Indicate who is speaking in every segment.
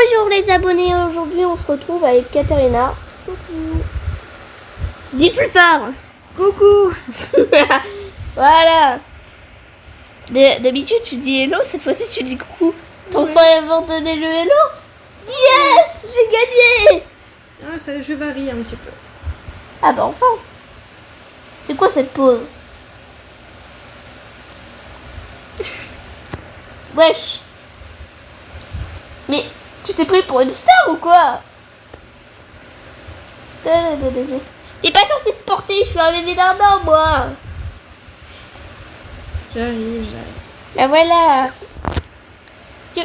Speaker 1: Bonjour les abonnés, aujourd'hui on se retrouve avec Katerina. Coucou. Dis plus fort.
Speaker 2: Coucou.
Speaker 1: Voilà. D'habitude tu dis hello, cette fois-ci tu dis coucou. Ton
Speaker 2: Ouais.
Speaker 1: frère va donner le hello. Yes, j'ai gagné.
Speaker 2: Ah, ça, je varie un petit peu.
Speaker 1: Ah bah enfin. C'est quoi cette pause? Wesh. Mais tu t'es pris pour une star ou quoi? T'es pas censé te porter, je suis un bébé d'ardent moi.
Speaker 2: J'arrive.
Speaker 1: Ben voilà. Je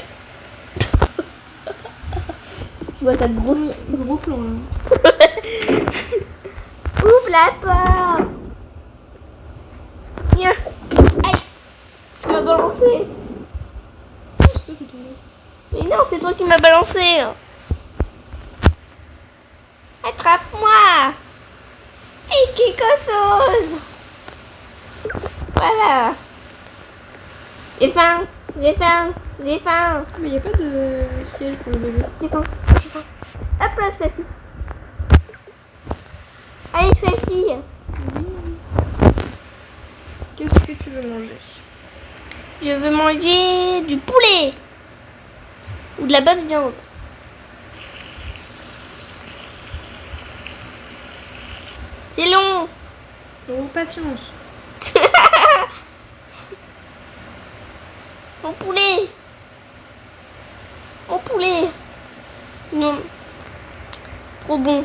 Speaker 1: vois ta grosse...
Speaker 2: Gros plan là.
Speaker 1: Ouvre la porte. Viens. Aïe. Tu m'as balancé.
Speaker 2: C'est toi qui es tombé.
Speaker 1: Mais non, c'est toi qui m'as balancé. Attrape-moi. Et quelque chose. Voilà. J'ai faim. J'ai faim. J'ai faim.
Speaker 2: Mais il n'y a pas de siège pour le bébé.
Speaker 1: J'ai faim. J'ai faim. Hop là, je suis assis. Allez, je suis assis.
Speaker 2: Qu'est-ce que tu veux manger?
Speaker 1: Je veux manger du poulet. Ou de la bonne viande. C'est long.
Speaker 2: Oh, patience.
Speaker 1: Mon poulet. Mon poulet. Non. Trop bon.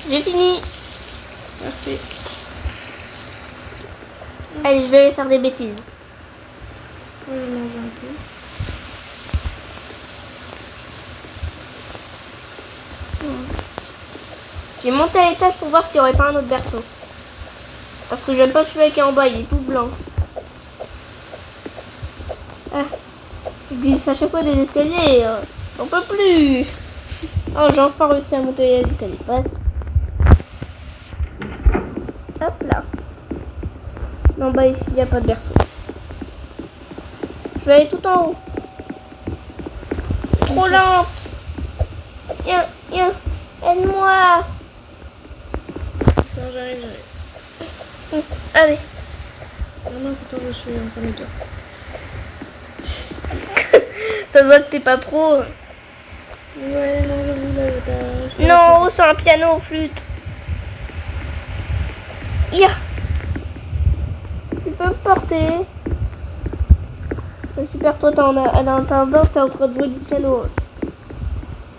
Speaker 1: J'ai fini.
Speaker 2: Parfait.
Speaker 1: Allez, je vais aller faire des bêtises.
Speaker 2: On va manger un peu.
Speaker 1: J'ai monté à l'étage pour voir s'il n'y aurait pas un autre berceau. Parce que j'aime pas celui qui est en bas, il est tout blanc. Ah, je glisse à chaque fois des escaliers. J'en peux plus. Oh, j'ai enfin réussi à monter les escaliers. Bref. Hop là. Non, bah ici, il n'y a pas de berceau. Je vais aller tout en haut. Trop lente. Viens, viens. Aide-moi.
Speaker 2: Non, j'arrive.
Speaker 1: Allez.
Speaker 2: Non, c'est toi, je suis en train de toi.
Speaker 1: Ça se voit que t'es pas pro.
Speaker 2: Ouais, non, j'avoue, là, t'as...
Speaker 1: Non, c'est un piano flûte. Ya. Tu peux me porter. C'est super, toi t'es en attendant, t'es en train de jouer du piano.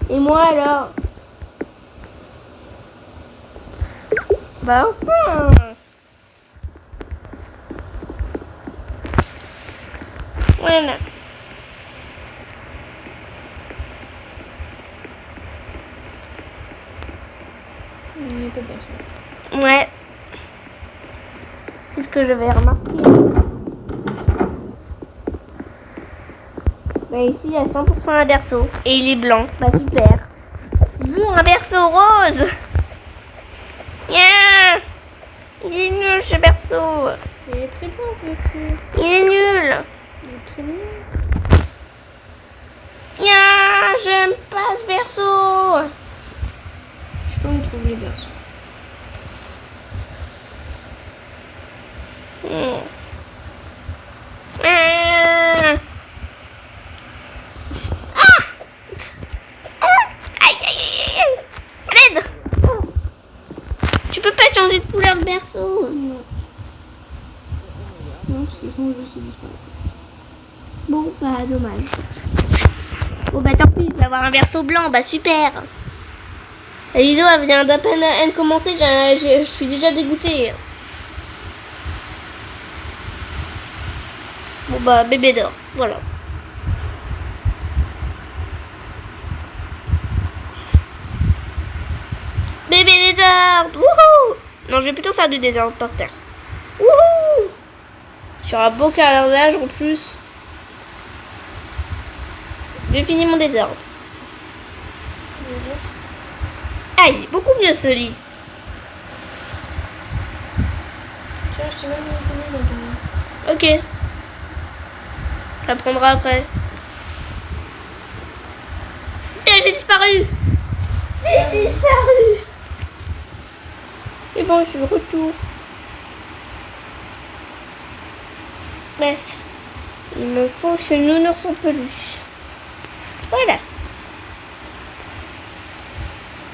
Speaker 1: Et moi alors? Bah enfin. Voilà.
Speaker 2: Il n'y a pas de berceau.
Speaker 1: Ouais. C'est ce que j'avais remarqué. Bah ici il y a 100% un berceau. Et il est blanc. Bah super. Je veux un berceau rose. Yeah. Il est nul ce berceau.
Speaker 2: Il est très beau, ce berceau.
Speaker 1: Il est nul.
Speaker 2: Il est très mignon.
Speaker 1: Yeah, j'aime pas ce berceau.
Speaker 2: Je peux me trouver les berceaux.
Speaker 1: Ah. Ah. Aïe, aïe, aïe, aïe. À l'aide. Tu peux pas changer de couleur de berceau.
Speaker 2: Non. Non, parce que sinon, je suis disparu.
Speaker 1: Bon, bah dommage. Bon bah tant pis, je vais avoir un berceau blanc, bah super. La vidéo elle vient d'à peine commencer, je suis déjà dégoûtée. Bon bah bébé d'or, voilà. Bébé désordre, wouhou. Non, je vais plutôt faire du désordre par terre. Wouhou. Sur un beau carrelage en plus. J'ai fini mon désordre. Ah, il est beaucoup mieux ce lit.
Speaker 2: Tiens, je t'ai même mis dans ton...
Speaker 1: Ok. Je la prendrai après. Et j'ai disparu. J'ai disparu. Et bon, je suis de retour. Bref. Il me faut ce nounours en peluche. Voilà.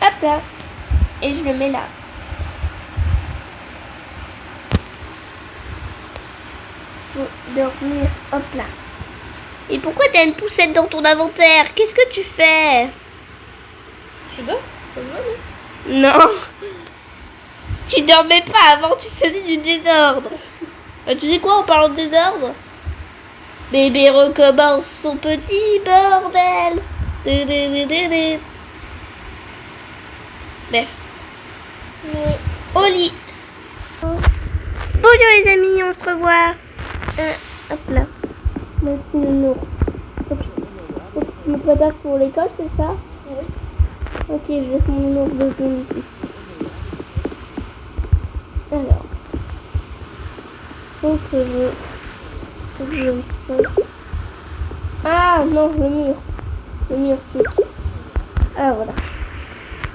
Speaker 1: Hop là. Et je le mets là. Je veux dormir. Hop là. Et pourquoi t'as une poussette dans ton inventaire? Qu'est-ce que tu fais?
Speaker 2: Je dors comme moi, non?
Speaker 1: Non. Tu dormais pas avant, tu faisais du désordre. Tu sais quoi en parlant de désordre? Bébé recommence son petit bordel. Bref. Au lit. Bonjour les amis, on se revoit. Hop là. Mon petit nounours. Faut que je me prépare pour l'école, c'est ça?
Speaker 2: Oui.
Speaker 1: Ok, je laisse mon nounours 2 secondes ici. Alors. Faut que je me fasse... Ah non, le mur. Le mur saute. Ah voilà.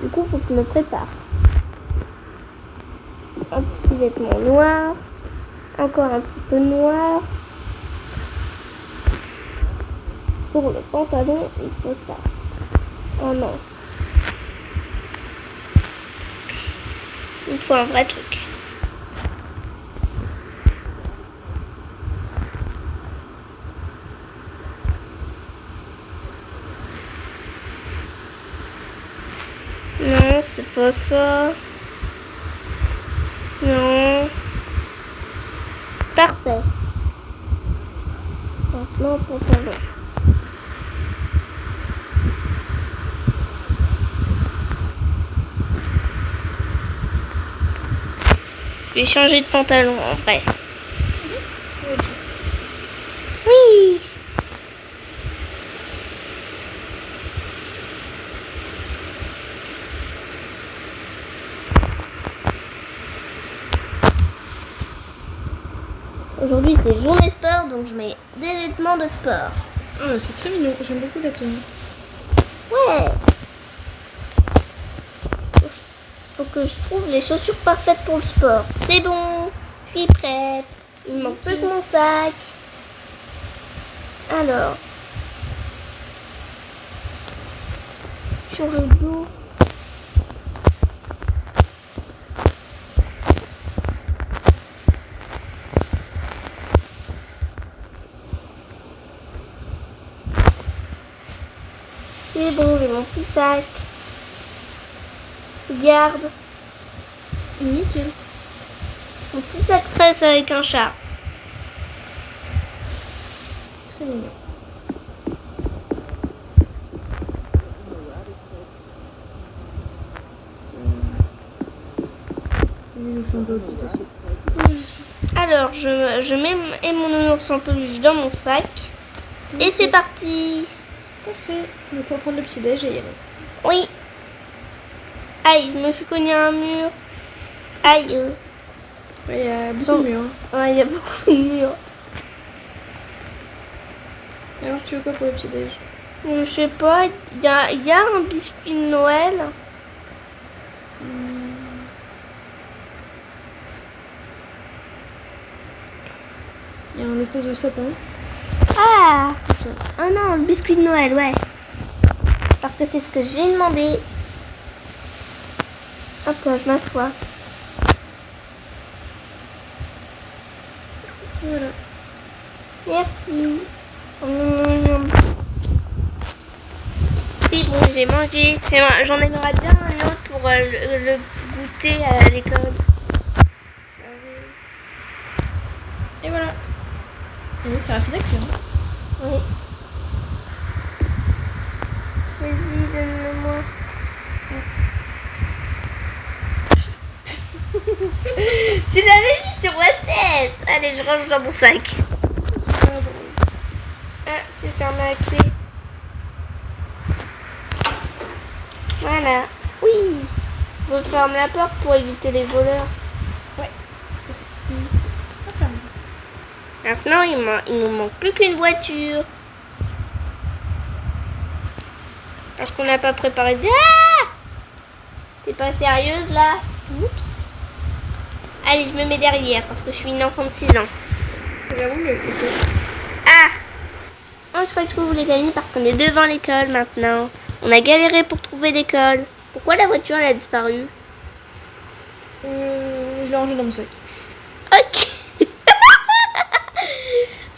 Speaker 1: Du coup, faut que je me prépare. Un petit vêtement noir. Encore un petit peu noir. Pour le pantalon, il faut ça. Oh non. Il faut un vrai truc. Non, c'est pas ça. Non. Parfait. Maintenant, pantalon. Je vais changer de pantalon en vrai. Oui. Aujourd'hui c'est journée sport, donc je mets des vêtements de sport.
Speaker 2: Oh, c'est très mignon, j'aime beaucoup la tenue.
Speaker 1: Ouais. Faut que je trouve les chaussures parfaites pour le sport. C'est bon, je suis prête. Il me manque plus que mon sac. Alors. Sur le dos. C'est bon, j'ai mon petit sac. Regarde.
Speaker 2: Nickel.
Speaker 1: Mon petit sac fraise avec un chat.
Speaker 2: Très mignon.
Speaker 1: Alors, je mets mon nounours en peluche dans mon sac. Et c'est parti.
Speaker 2: Parfait. Donc on va prendre le petit déj et y aller.
Speaker 1: Oui. Aïe, je me suis cogné à un mur. Aïe.
Speaker 2: Ouais, il y a beaucoup de murs.
Speaker 1: Ouais, il y a beaucoup de murs.
Speaker 2: Alors tu veux quoi pour le petit déj?
Speaker 1: Je sais pas, il y a un biscuit de Noël.
Speaker 2: Il y a un espèce de sapin.
Speaker 1: Ah non, le biscuit de Noël, ouais. Parce que c'est ce que j'ai demandé. Hop là, je m'assois.
Speaker 2: Voilà.
Speaker 1: Merci. C'est bon, j'ai mangé. J'en aimerais bien un autre pour le goûter à l'école.
Speaker 2: Et voilà. Et oui, c'est rapide d'action.
Speaker 1: Oui. Vas-y, donne-le-moi. Tu l'avais mis sur ma tête. Allez, je range dans mon sac. Ah, c'est fermé à clé. Voilà. Oui. Je ferme la porte pour éviter les voleurs.
Speaker 2: Ouais. C'est pas fermé.
Speaker 1: Maintenant, il nous manque plus qu'une voiture. Parce qu'on n'a pas préparé de... Ah! T'es pas sérieuse là? Oups. Allez, je me mets derrière parce que je suis une enfant de 6 ans.
Speaker 2: C'est vers où le couteau?
Speaker 1: Ah! On se retrouve les amis parce qu'on est devant l'école maintenant. On a galéré pour trouver l'école. Pourquoi la voiture elle a disparu?
Speaker 2: Je l'ai rangé dans mon sac.
Speaker 1: Ok.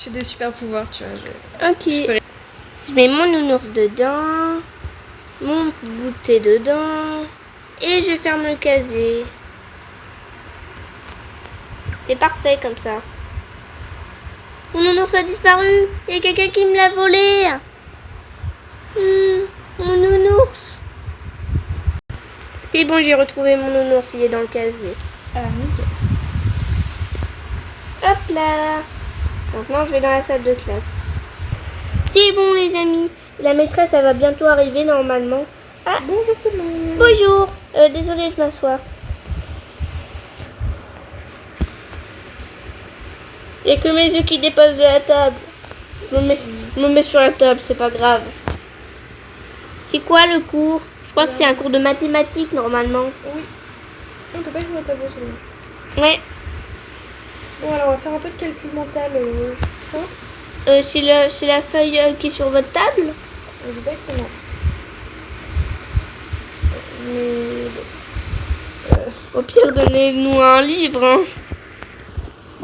Speaker 2: J'ai des super pouvoirs, tu vois.
Speaker 1: Ok. Je mets mon nounours dedans. Mon goûter dedans. Et je ferme le casier. C'est parfait comme ça. Mon nounours a disparu. Il y a quelqu'un qui me l'a volé. Mon nounours. C'est bon, j'ai retrouvé mon nounours. Il est dans le casier.
Speaker 2: Ah, nickel.
Speaker 1: Hop là. Maintenant, je vais dans la salle de classe. C'est bon, les amis. La maîtresse, elle va bientôt arriver normalement. Ah,
Speaker 2: Bonjour tout le monde.
Speaker 1: bonjour. Désolée, je m'assois. Il n'y a que mes yeux qui dépassent de la table. Je me mets sur la table, c'est pas grave. C'est quoi le cours? Je crois que c'est un cours de mathématiques normalement.
Speaker 2: Oui. On peut pas jouer au tableau, c'est bon.
Speaker 1: Ouais.
Speaker 2: Bon, alors on va faire un peu de calcul mental simple.
Speaker 1: C'est la feuille qui est sur votre table?
Speaker 2: Exactement. Mais bon.
Speaker 1: Au pire, donnez-nous un livre. Hein.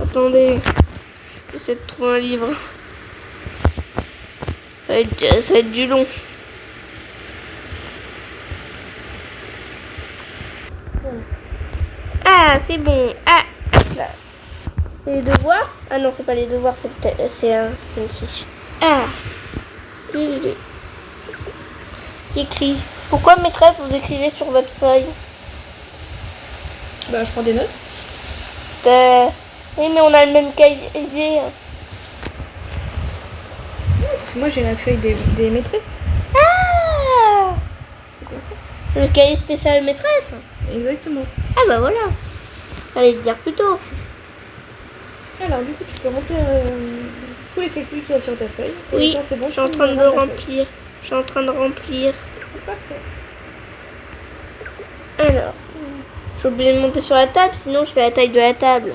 Speaker 1: Attendez. J'essaie de trouver un livre. Ça va être du long. Ah, c'est bon. Ah, là. C'est les devoirs? Ah non, c'est pas les devoirs, c'est une fiche. Ah. J'écris. Pourquoi, maîtresse, vous écrivez sur votre feuille?
Speaker 2: Bah, je prends des notes.
Speaker 1: Oui, mais on a le même cahier.
Speaker 2: Parce que moi j'ai la feuille des maîtresses.
Speaker 1: Ah!
Speaker 2: C'est comme ça.
Speaker 1: Le cahier spécial maîtresse?
Speaker 2: Exactement.
Speaker 1: Ah bah voilà. Fallait te dire plus tôt.
Speaker 2: Alors du coup tu peux remplir tous les calculs qu'il y a sur ta feuille. Et
Speaker 1: Oui,
Speaker 2: quand c'est bon,
Speaker 1: je suis en train de le remplir. Je suis en train de remplir.
Speaker 2: Parfait.
Speaker 1: Alors, j'ai oublié de monter sur la table, sinon je fais la taille de la table.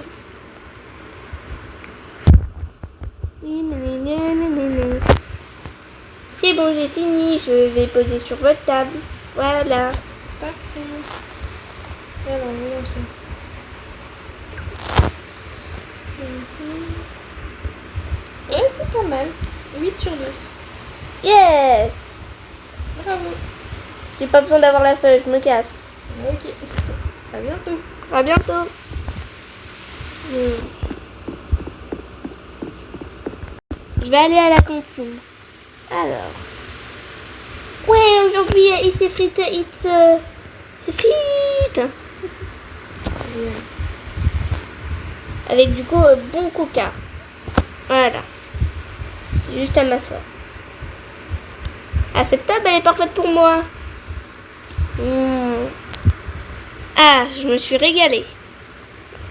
Speaker 1: C'est bon, j'ai fini. Je vais poser sur votre table. Voilà.
Speaker 2: Parfait. Alors, voyons ça. Ouais, c'est pas mal. 8 sur 10.
Speaker 1: Yes!
Speaker 2: Bravo.
Speaker 1: J'ai pas besoin d'avoir la feuille, je me casse.
Speaker 2: Ok. À bientôt.
Speaker 1: À bientôt. Je vais aller à la cantine. Alors. Ouais, aujourd'hui, c'est frites. C'est frites. Avec du coup, bon coca. Voilà. J'ai juste à m'asseoir. Ah, cette table, elle est parfaite pour moi. Ah, je me suis régalée.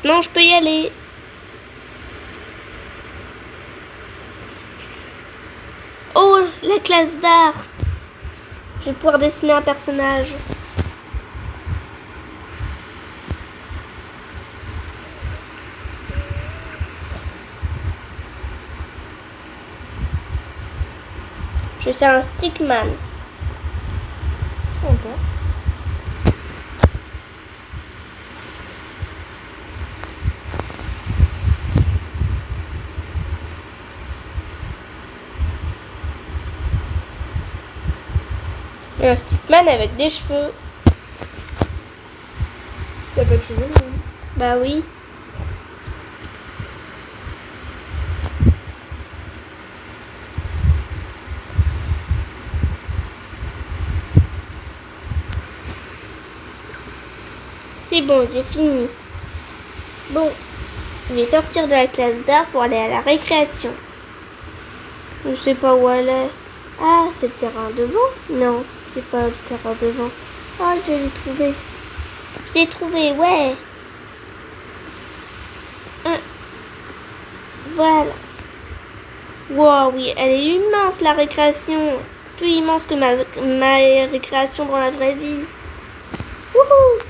Speaker 1: Non, je peux y aller. Oh, la classe d'art. Je vais pouvoir dessiner un personnage. Je vais faire un stickman.
Speaker 2: Sympa.
Speaker 1: Et un stickman avec des cheveux.
Speaker 2: T'as pas de cheveux, non?
Speaker 1: Bah oui. C'est bon, j'ai fini. Bon, je vais sortir de la classe d'art pour aller à la récréation. Je sais pas où elle est. Ah, c'est le terrain devant? Non, c'est pas le terrain devant. Ah, je l'ai trouvé. Je l'ai trouvé, ouais. Voilà. Wow, oui, elle est immense la récréation. Plus immense que ma récréation dans la vraie vie. Wouhou!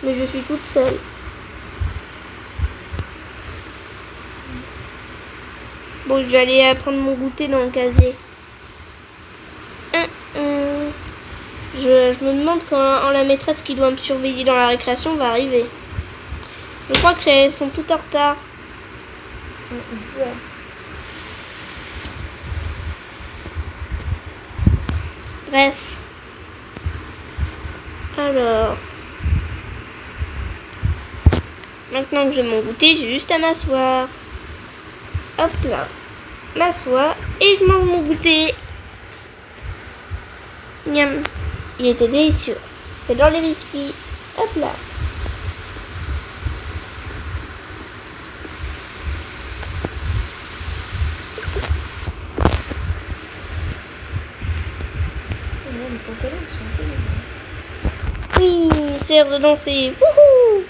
Speaker 1: Mais je suis toute seule. Bon, je vais aller prendre mon goûter dans le casier. Je me demande quand la maîtresse qui doit me surveiller dans la récréation va arriver. Je crois qu'elles sont toutes en retard. Bref. Alors. Maintenant que j'ai mon goûter, j'ai juste à m'asseoir. Hop là. M'assois et je mange mon goûter. Miam. Il était délicieux. J'adore les biscuits. Hop là. Oui, c'est l'heure de danser. Wouhou!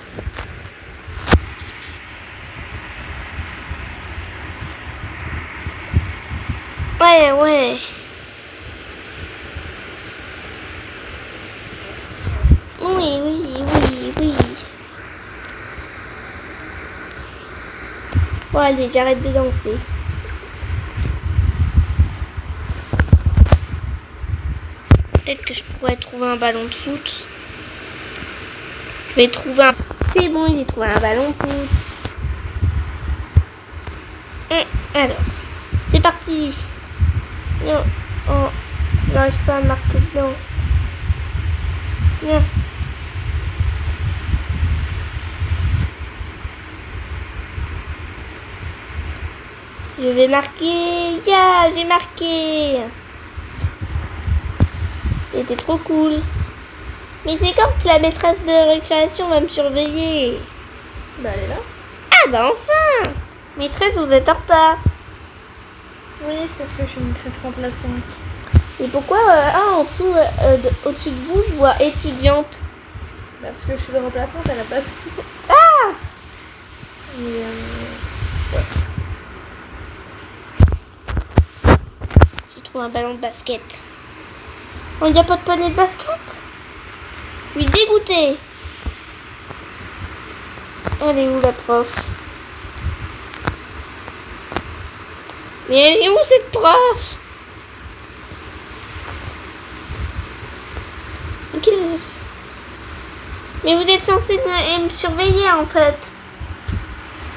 Speaker 1: Ouais, ouais. Oui, oui, oui, oui. Bon, allez, j'arrête de danser. Peut-être que je pourrais trouver un ballon de foot. Je vais trouver un... C'est bon, j'ai trouvé un ballon de foot. Alors, c'est parti. Non, oh, j'arrive pas à marquer dedans. Non. Je vais marquer. Yeah, j'ai marqué. C'était trop cool. Mais c'est quand la maîtresse de récréation va me surveiller.
Speaker 2: Bah elle est là.
Speaker 1: Ah bah enfin. Maîtresse, vous êtes en retard.
Speaker 2: Oui, c'est parce que je suis une maîtresse remplaçante.
Speaker 1: Et pourquoi en dessous, au-dessus de vous, je vois étudiante?
Speaker 2: Bah parce que je suis la remplaçante à la place.
Speaker 1: Ah.
Speaker 2: Mais ouais.
Speaker 1: J'ai trouvé un ballon de basket. Oh, il n'y a pas de panier de basket? Je suis dégoûtée. Elle est où la prof? Mais elle est où cette prof? Mais vous êtes censé me surveiller en fait.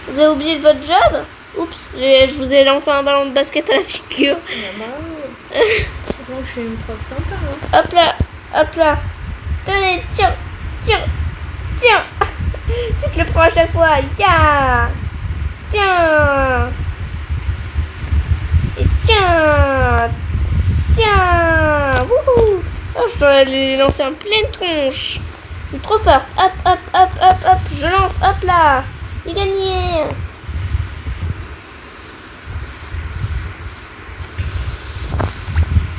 Speaker 1: Vous avez oublié de votre job? Oups, je vous ai lancé un ballon de basket à la figure.
Speaker 2: Je suis une prof sympa. Hein.
Speaker 1: Hop là, hop là. Tenez, tiens, tiens, tiens. Tu te le prends à chaque fois. Yeah. Tiens. Et tiens. Tiens. Wouhou. Oh, je dois les lancer en pleine tronche. Je suis trop forte. Hop, hop, hop, hop, hop. Je lance. Hop là. J'ai gagné.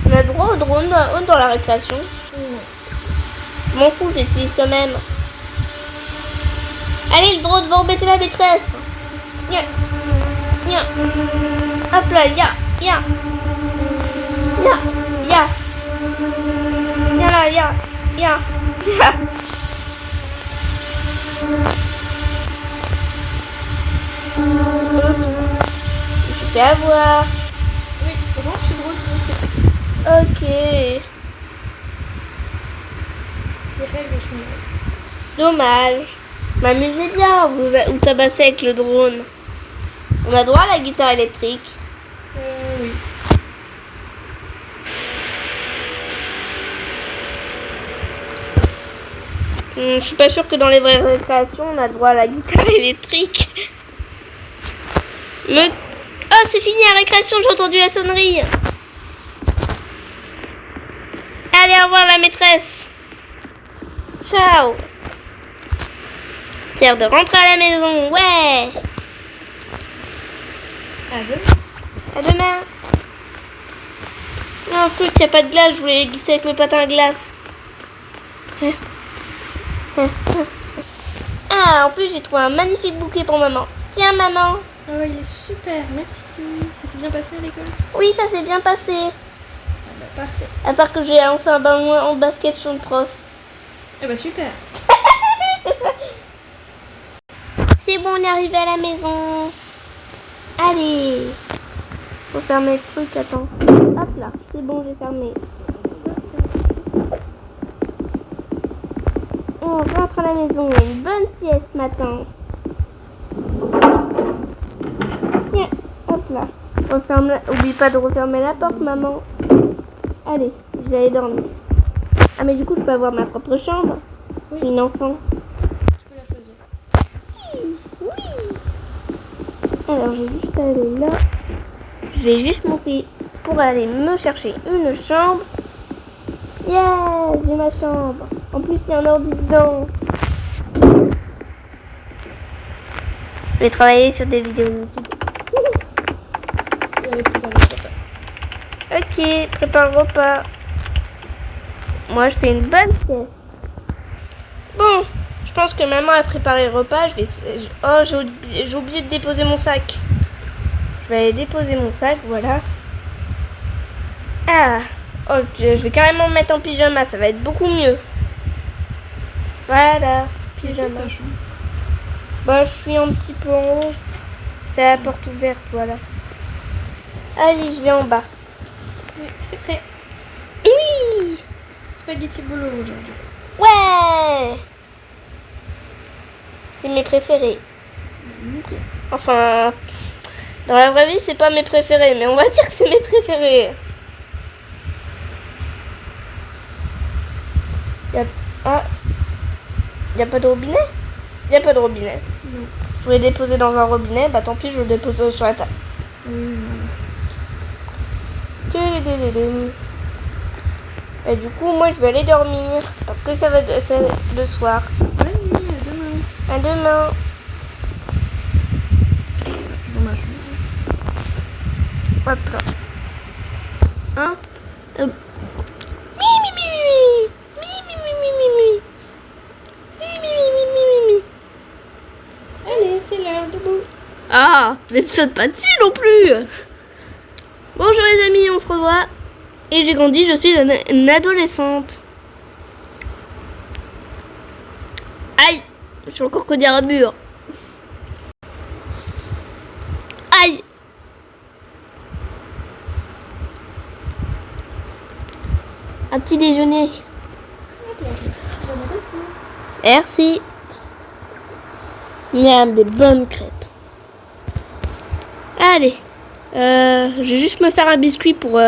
Speaker 1: On a droit au drone dans la récréation. Je m'en fous, j'utilise quand même. Allez, le drone va embêter la maîtresse. Ya. Ya. Hop là, ya. Ya. Ya. Ya. Ya là, ya. Ya. Ya. Oups. Je suis fait avoir.
Speaker 2: Oui, comment je suis grosse.
Speaker 1: Ok.
Speaker 2: Les règles sont...
Speaker 1: Dommage. M'amusez bien, vous tabassez avec le drone. On a droit à la guitare électrique.
Speaker 2: Oui.
Speaker 1: Je suis pas sûre que dans les vraies récréations, on a droit à la guitare électrique. Oh, c'est fini la récréation, j'ai entendu la sonnerie. Allez, au revoir la maîtresse. Ciao. C'est l'heure de rentrer à la maison, ouais.
Speaker 2: À demain.
Speaker 1: À demain. Non, flûte, il n'y a pas de glace, je voulais glisser avec mes patins à glace. Ah, en plus, j'ai trouvé un magnifique bouquet pour maman. Tiens, maman.
Speaker 2: Oh, il est super, merci. Ça s'est bien passé à l'école?
Speaker 1: Oui, ça s'est bien passé.
Speaker 2: Ah bah parfait.
Speaker 1: À part que j'ai lancé un ballon en basket sur le prof.
Speaker 2: Ah bah super.
Speaker 1: C'est bon, on est arrivé à la maison. Allez. Faut fermer le truc, attends. Hop là, c'est bon, j'ai fermé. On rentre à la maison. Une bonne sieste matin. Tiens, hop là. Oublie pas de refermer la porte, maman. Allez, je vais aller dormir. Ah, mais du coup, je peux avoir ma propre chambre.
Speaker 2: Oui.
Speaker 1: Une enfant.
Speaker 2: Tu peux la choisir.
Speaker 1: Oui. Alors, je vais juste aller là. Je vais juste monter pour aller me chercher une chambre. Yeah, j'ai ma chambre. En plus, il y a un ordi dedans. Je vais travailler sur des vidéos YouTube.
Speaker 2: Et elle est préparée le repas.
Speaker 1: Ok, prépare le repas. Moi, je fais une bonne sieste. Bon, je pense que maman a préparé le repas. Oh, j'ai oublié de déposer mon sac. Je vais aller déposer mon sac, voilà. Ah, oh, je vais carrément me mettre en pyjama, ça va être beaucoup mieux. Voilà, pyjama.
Speaker 2: Ta chambre.
Speaker 1: Bah, je suis un petit peu en haut. C'est la porte ouverte, voilà. Allez, je vais en bas.
Speaker 2: Oui, c'est prêt.
Speaker 1: Oui.
Speaker 2: Spaghetti bolo aujourd'hui.
Speaker 1: Ouais. C'est mes préférés.
Speaker 2: Nickel.
Speaker 1: Enfin, dans la vraie vie, c'est pas mes préférés, mais on va dire que c'est mes préférés. Y a pas de robinet? Y a pas de robinet.
Speaker 2: Non.
Speaker 1: Je voulais déposer dans un robinet, bah tant pis, je le dépose sur la table. Et du coup, moi, je vais aller dormir parce que c'est le soir.
Speaker 2: Bonne nuit, à demain.
Speaker 1: À demain.
Speaker 2: Dans ma chambre.
Speaker 1: Hop là. Hein? Mi, mi, mi, mi, mi, mi, mi, mi, mi, mi. Mi, mi, mi, mi, mi, mi, mi.
Speaker 2: Allez, c'est l'heure de bout.
Speaker 1: Ah, mais saute pas dessus non plus. Bonjour les amis, on se revoit. Et j'ai grandi, je suis une adolescente. Aïe, je suis encore codé à mur. Aïe. Un petit déjeuner.
Speaker 2: Bon appétit.
Speaker 1: Merci. Miam, des bonnes crêpes. Allez. Je vais juste me faire un biscuit pour...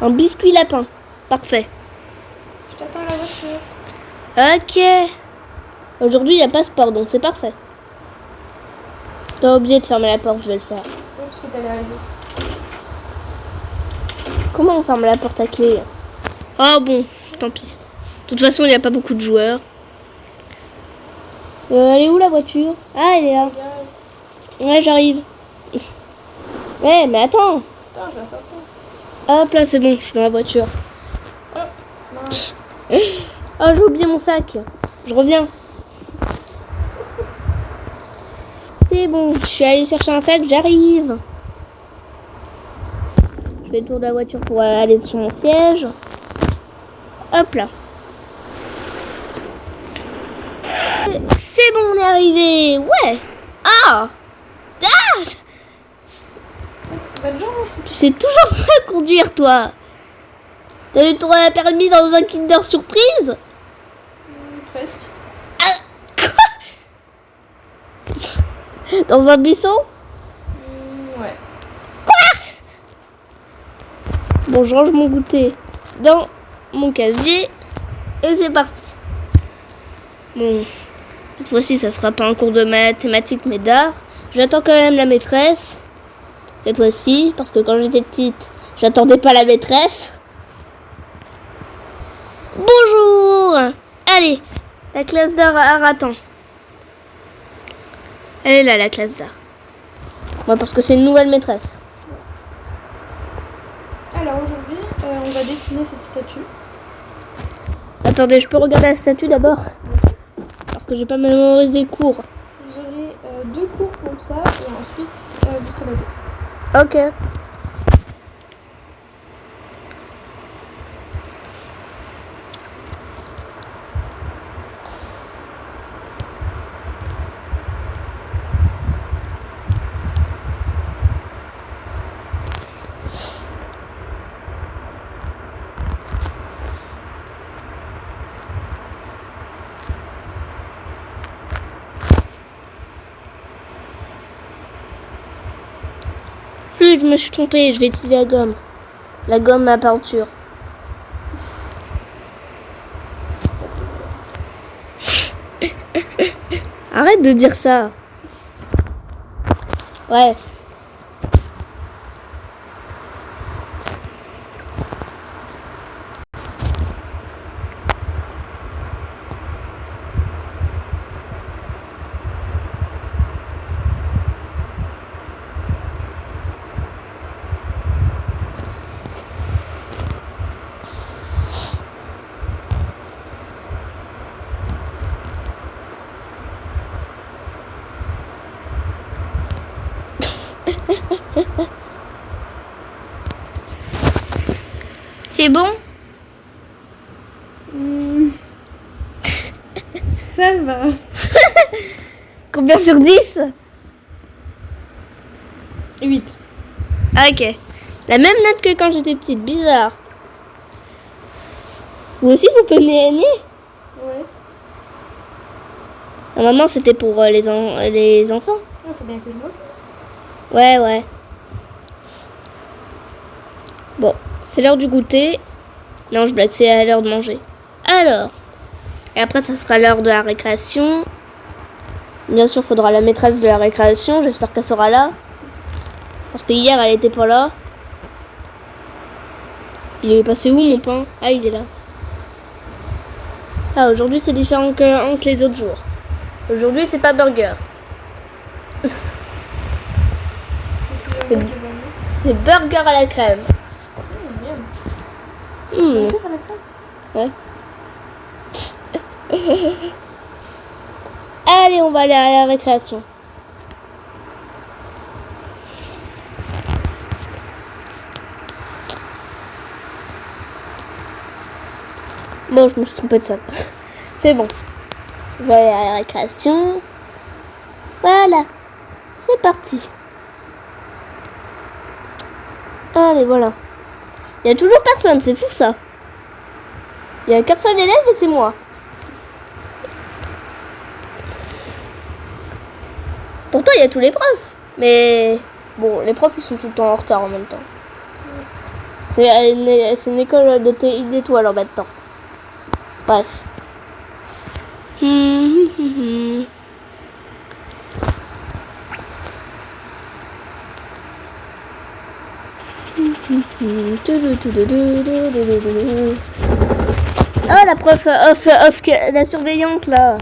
Speaker 1: Un biscuit lapin. Parfait.
Speaker 2: Je t'attends à la voiture.
Speaker 1: Ok. Aujourd'hui, il n'y a pas sport, donc c'est parfait. T'as oublié de fermer la porte, je vais le faire.
Speaker 2: Oui, parce que t'allais arriver.
Speaker 1: Comment on ferme la porte à clé? Oh bon, tant pis. De toute façon, il n'y a pas beaucoup de joueurs. Elle est où la voiture? Ah, elle est là. Ouais, j'arrive. Ouais, mais attends.
Speaker 2: Attends, je vais la sortir.
Speaker 1: Hop là, c'est bon, je suis dans la voiture.
Speaker 2: Oh, non.
Speaker 1: Oh, j'ai oublié mon sac. Je reviens. C'est bon, je suis allée chercher un sac, j'arrive. Je fais le tour de la voiture pour aller sur mon siège. Hop là. C'est bon, on est arrivé. Ouais. Ah. Ah.
Speaker 2: Bonne journée.
Speaker 1: Tu sais toujours pas conduire, toi. T'as eu ton permis dans un Kinder Surprise?
Speaker 2: Presque.
Speaker 1: Quoi? Dans un buisson?
Speaker 2: Ouais.
Speaker 1: Bon, je range mon goûter dans mon casier. Et c'est parti. Bon, cette fois-ci, ça sera pas un cours de mathématiques, mais d'art. J'attends quand même la maîtresse. Cette fois-ci, parce que quand j'étais petite, j'attendais pas la maîtresse. Bonjour. Allez, la classe d'art attend. Elle est là, la classe d'art. Moi, parce que c'est une nouvelle maîtresse.
Speaker 2: Alors aujourd'hui, on va dessiner cette statue.
Speaker 1: Attendez, je peux regarder la statue d'abord? Parce que j'ai pas mémorisé le cours.
Speaker 2: Vous aurez 2 cours comme ça et ensuite vous serez noté.
Speaker 1: Ok. Plus je me suis trompée, je vais utiliser la gomme. La gomme à peinture. Arrête de dire ça. Bref. C'est bon?
Speaker 2: Ça va.
Speaker 1: Combien sur 10?
Speaker 2: 8.
Speaker 1: Ah, ok. La même note que quand j'étais petite, bizarre. Vous aussi vous prenez nez?
Speaker 2: Ouais.
Speaker 1: Normalement c'était pour les enfants.
Speaker 2: Il faut bien que je m'occupe.
Speaker 1: Ouais, ouais. Bon, c'est l'heure du goûter. Non, je blague, c'est à l'heure de manger. Alors. Et après, ça sera l'heure de la récréation. Bien sûr, faudra la maîtresse de la récréation. J'espère qu'elle sera là. Parce que hier, elle était pas là. Il est passé où, mon pain? Ah, il est là. Ah, aujourd'hui, c'est différent que les autres jours. Aujourd'hui, c'est pas burger. C'est burger à la crème. Mmh. Ouais. Allez, on va aller à la récréation. Bon, je me suis trompée de salle. C'est bon. Je vais aller à la récréation. Voilà. C'est parti. Allez, voilà. Il y a toujours personne, c'est fou ça. Il y a qu'un seul élève et c'est moi. Pourtant, il y a tous les profs. Mais bon, les profs, ils sont tout le temps en retard en même temps. C'est une école de TI d'étoiles en même temps. Bref. Ah, la prof la surveillante là.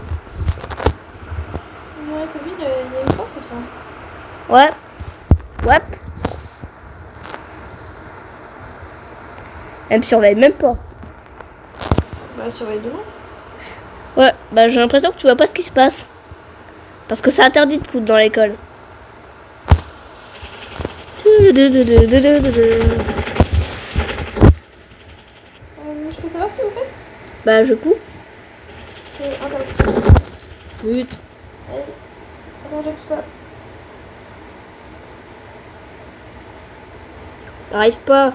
Speaker 2: Ouais, t'as vu, il y a une prof cette fois.
Speaker 1: Ouais. Ouais. Elle me surveille même pas.
Speaker 2: Bah, surveille de loin.
Speaker 1: Ouais, bah j'ai l'impression que tu vois pas ce qui se passe. Parce que c'est interdit de coudre dans l'école.
Speaker 2: Je peux savoir ce que vous faites?
Speaker 1: Bah je couds.
Speaker 2: C'est interdit.
Speaker 1: Vite.
Speaker 2: Allez, arrangez tout ça.
Speaker 1: J'arrive pas.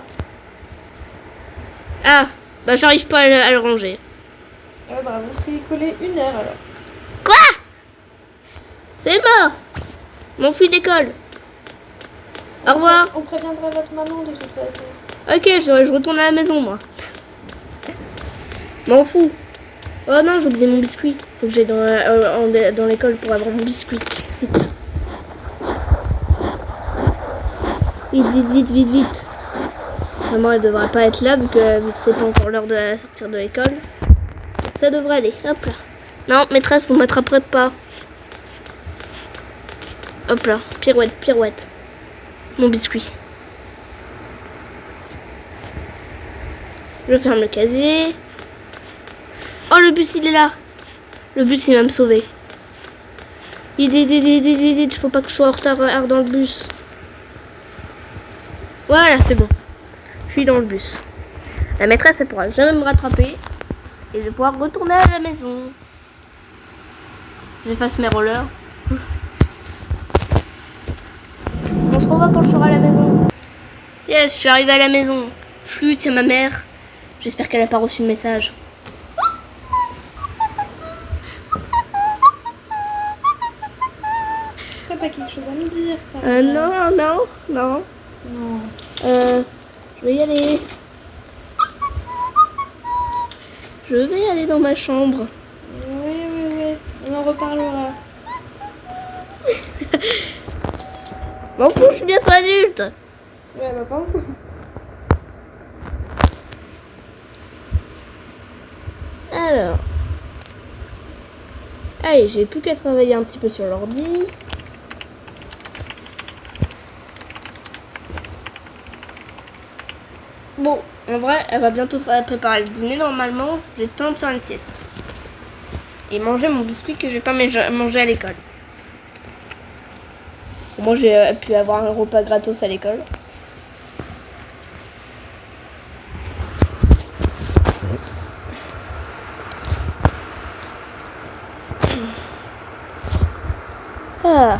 Speaker 1: Ah, bah j'arrive pas à le ranger.
Speaker 2: Ah bah, vous serez collé 1 heure alors.
Speaker 1: Quoi? C'est mort. Mon fils d'école. Au revoir.
Speaker 2: On préviendra votre maman de toute façon.
Speaker 1: Ok, je retourne à la maison moi. M'en fous. Oh non, j'ai oublié mon biscuit. Faut que j'aille dans l'école pour avoir mon biscuit. Vite. Vite. Maman, elle devrait pas être là vu que c'est pas encore l'heure de sortir de l'école. Ça devrait aller. Hop là. Non, maîtresse, vous m'attraperez pas. Hop là. Pirouette. Mon biscuit. Je ferme le casier. Oh, le bus, il est là. Le bus, il va me sauver. Vite, faut pas que je sois en retard dans le bus. Voilà, c'est bon. Je suis dans le bus. La maîtresse, elle pourra jamais me rattraper. Et je vais pouvoir retourner à la maison. J'efface mes rollers. On se revoit quand je serai à la maison. Yes, je suis arrivée à la maison. Flûte, il y a ma mère. J'espère qu'elle n'a pas reçu le message.
Speaker 2: T'as pas quelque chose à me dire par hasard?
Speaker 1: Non.
Speaker 2: Non.
Speaker 1: Je vais y aller. Je vais aller dans ma chambre.
Speaker 2: Oui. On en reparlera.
Speaker 1: M'en fous, je suis bientôt adulte.
Speaker 2: Ouais, bah pas.
Speaker 1: Alors. Allez, j'ai plus qu'à travailler un petit peu sur l'ordi. Bon, en vrai, elle va bientôt préparer le dîner normalement. J'ai le temps de faire une sieste. Et manger mon biscuit que je vais pas manger à l'école. Moi, j'ai pu avoir un repas gratos à l'école. Ah.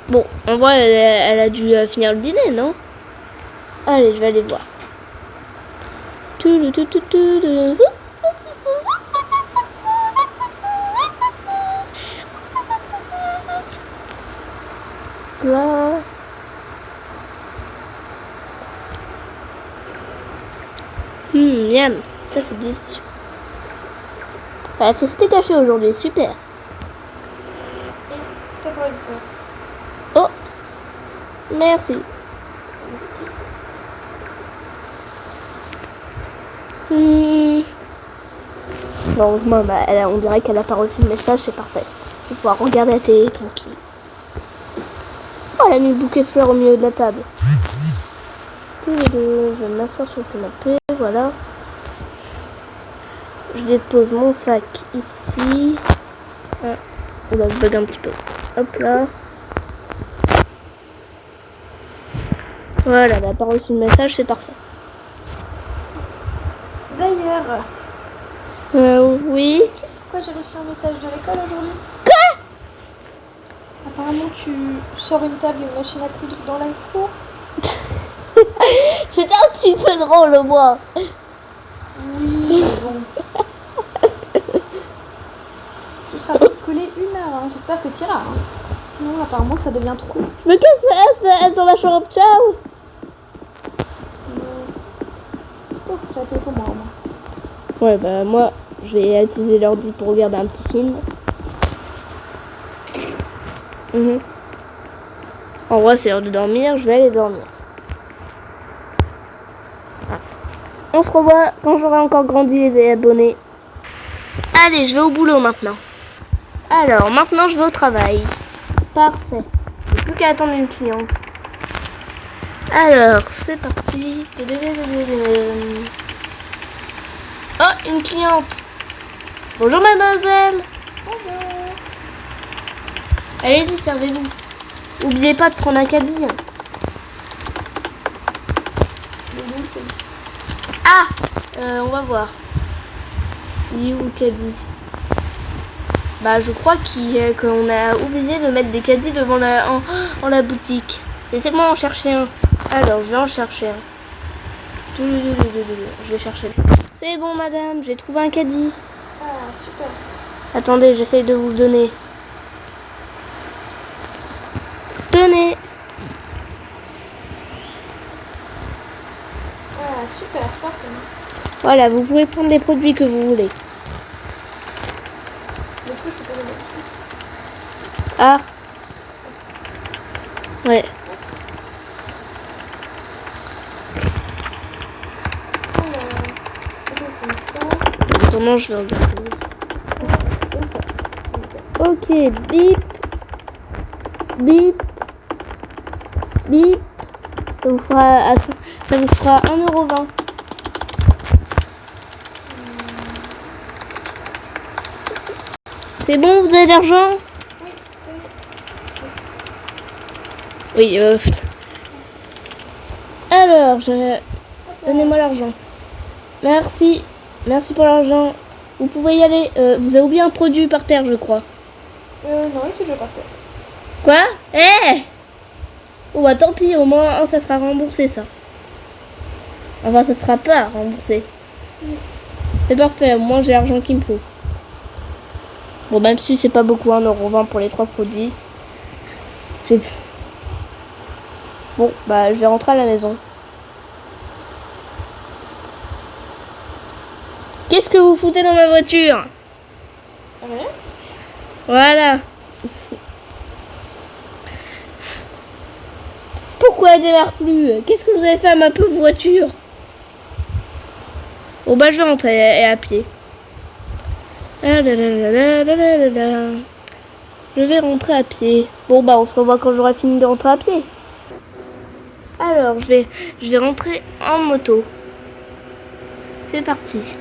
Speaker 1: Bon, en vrai, elle a dû finir le dîner, non? Allez, je vais aller voir. Là. Miam, ça c'est délicieux. Elle a fait steak haché aujourd'hui, super.
Speaker 2: Et ça pour le dessert.
Speaker 1: Oh, merci. Heureusement, on dirait qu'elle a pas reçu le message, c'est parfait. Je vais pouvoir regarder la télé tranquille. Oh, elle a mis le bouquet de fleurs au milieu de la table. Je vais m'asseoir sur le canapé, voilà. Je dépose mon sac ici. Ah, oula, je bug un petit peu. Hop là. Voilà, elle a pas reçu le message, c'est parfait.
Speaker 2: D'ailleurs,
Speaker 1: Oui.
Speaker 2: pourquoi j'ai reçu un message de l'école aujourd'hui?
Speaker 1: Quoi?
Speaker 2: Apparemment, tu sors une table et une machine à coudre dans la cour.
Speaker 1: C'était un petit peu drôle, moi.
Speaker 2: Oui, bon. Tu seras vite collé 1 heure, hein. J'espère que tu iras. Hein. Sinon, apparemment, ça devient trop.
Speaker 1: Je me casse dans ma chambre, ciao.
Speaker 2: Oh, j'ai appelé pour moi, au moins.
Speaker 1: Ouais, bah moi, je vais utiliser l'ordi pour regarder un petit film. En vrai, c'est l'heure de dormir, je vais aller dormir. Ah. On se revoit quand j'aurai encore grandi les abonnés. Allez, je vais au boulot maintenant. Alors, maintenant je vais au travail. Parfait. J'ai plus qu'à attendre une cliente. Alors, c'est parti. Oh, une cliente. Bonjour mademoiselle.
Speaker 2: Bonjour.
Speaker 1: Allez-y, servez-vous. N'oubliez pas de prendre un caddie. Ah, on va voir. Il est où le caddie? Bah, je crois qu'on a oublié de mettre des caddies devant la boutique. Laissez-moi en chercher un. Alors, je vais en chercher un. Je vais chercher. C'est bon, madame, j'ai trouvé un caddie.
Speaker 2: Ah, super.
Speaker 1: Attendez, j'essaye de vous le donner. Tenez.
Speaker 2: Ah, super, parfait. Merci.
Speaker 1: Voilà, vous pouvez prendre les produits que vous voulez.
Speaker 2: Du coup, je te peux donner tout de suite.
Speaker 1: Ah. Ouais. Attends, je vais regarder. Ok, bip. Bip. Bip. Ça vous fera 1,20 €. C'est bon, vous avez l'argent?
Speaker 2: Oui, tenez.
Speaker 1: Oui, Alors,
Speaker 2: Hop là.
Speaker 1: donnez-moi l'argent. Merci. Merci pour l'argent. Vous pouvez y aller. Vous avez oublié un produit par terre, je crois.
Speaker 2: Non, il est déjà par terre.
Speaker 1: Quoi? Oh bah tant pis, au moins ça sera remboursé ça. Enfin ça sera pas remboursé. C'est parfait, au moins j'ai l'argent qu'il me faut. Bon même si c'est pas beaucoup, 1,20 € pour les 3 produits. Bon bah je vais rentrer à la maison. Qu'est-ce que vous foutez dans ma voiture?
Speaker 2: Rien.
Speaker 1: Voilà. Pourquoi elle démarre plus? Qu'est-ce que vous avez fait à ma pauvre voiture? Bon bah je vais rentrer à pied. Je vais rentrer à pied. Bon bah on se revoit quand j'aurai fini de rentrer à pied. Alors je vais rentrer en moto. C'est parti.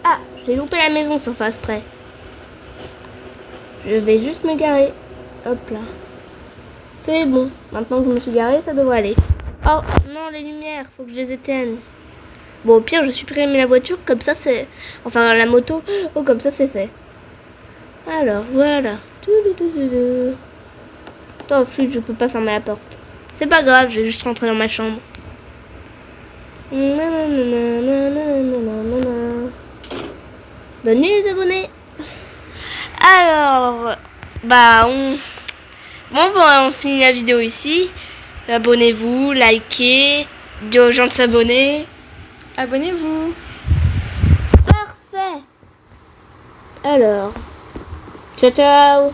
Speaker 1: Ah, j'ai loupé la maison sans face près. Je vais juste me garer. Hop là. C'est bon. Maintenant que je me suis garée, ça devrait aller. Oh non, les lumières, faut que je les éteigne. Bon, au pire, je supprime la voiture, comme ça c'est... Enfin, la moto. Oh, comme ça c'est fait. Alors, voilà. Oh, flûte, je peux pas fermer la porte. C'est pas grave, je vais juste rentrer dans ma chambre. Bonne nuit les abonnés. Alors, bah on finit la vidéo ici. Abonnez-vous, likez, dis aux gens de s'abonner.
Speaker 2: Abonnez-vous.
Speaker 1: Parfait. Alors, ciao ciao.